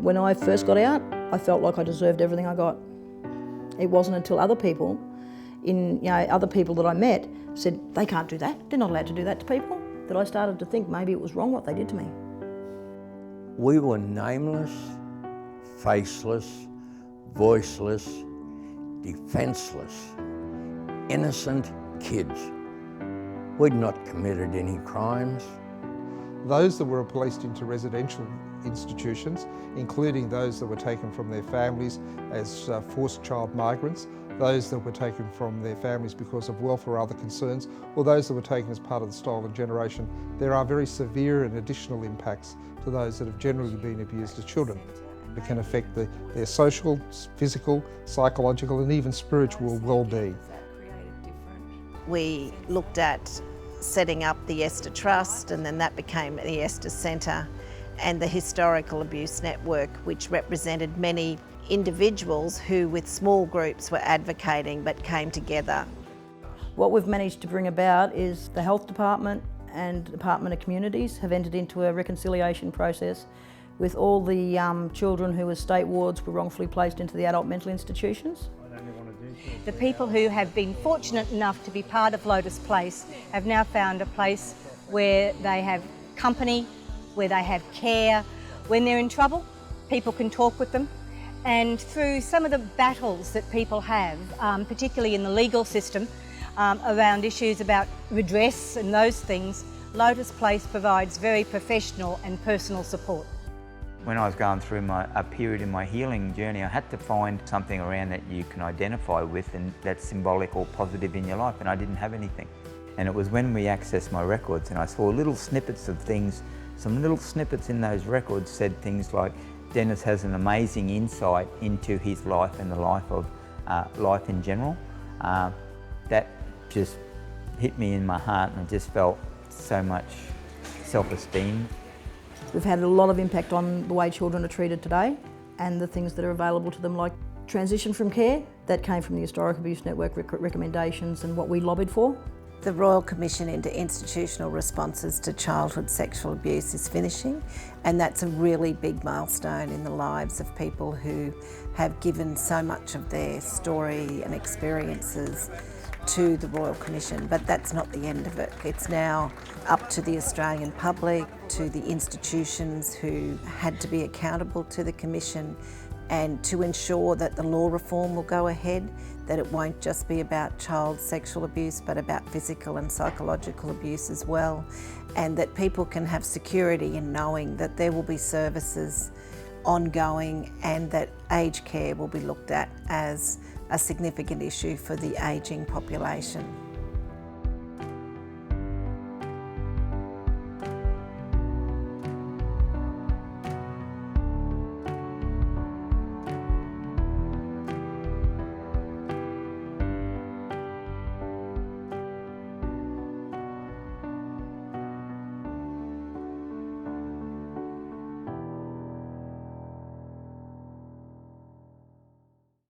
When I first got out, I felt like I deserved everything I got. It wasn't until other people that I met said, they can't do that, they're not allowed to do that to people, that I started to think maybe it was wrong what they did to me. We were nameless, faceless, voiceless, defenceless, innocent kids. We'd not committed any crimes. Those that were placed into residential institutions, including those that were taken from their families as forced child migrants, those that were taken from their families because of welfare or other concerns, or those that were taken as part of the stolen generation, there are very severe and additional impacts to those that have generally been abused as children. It can affect their social, physical, psychological and even spiritual well-being. We looked at setting up the Esther Trust, and then that became the Esther Centre, and the Historical Abuse Network, which represented many individuals who with small groups were advocating but came together. What we've managed to bring about is the Health Department and Department of Communities have entered into a reconciliation process with all the children who as state wards were wrongfully placed into the adult mental institutions. The people who have been fortunate enough to be part of Lotus Place have now found a place where they have company, where they have care. When they're in trouble, people can talk with them. And through some of the battles that people have, particularly in the legal system, around issues about redress and those things, Lotus Place provides very professional and personal support. When I was going through a period in my healing journey, I had to find something around that you can identify with and that's symbolic or positive in your life, and I didn't have anything. And it was when we accessed my records and I saw little snippets of things, some little snippets in those records said things like, Dennis has an amazing insight into his life and the life of life in general. That just hit me in my heart, and I just felt so much self-esteem. We've had a lot of impact on the way children are treated today and the things that are available to them, like transition from care. That came from the Historical Abuse Network recommendations and what we lobbied for. The Royal Commission into Institutional Responses to Childhood Sexual Abuse is finishing, and that's a really big milestone in the lives of people who have given so much of their story and experiences to the Royal Commission. But that's not the end of it. It's now up to the Australian public, to the institutions who had to be accountable to the Commission, and to ensure that the law reform will go ahead, that it won't just be about child sexual abuse but about physical and psychological abuse as well, and that people can have security in knowing that there will be services ongoing and that aged care will be looked at as a significant issue for the ageing population.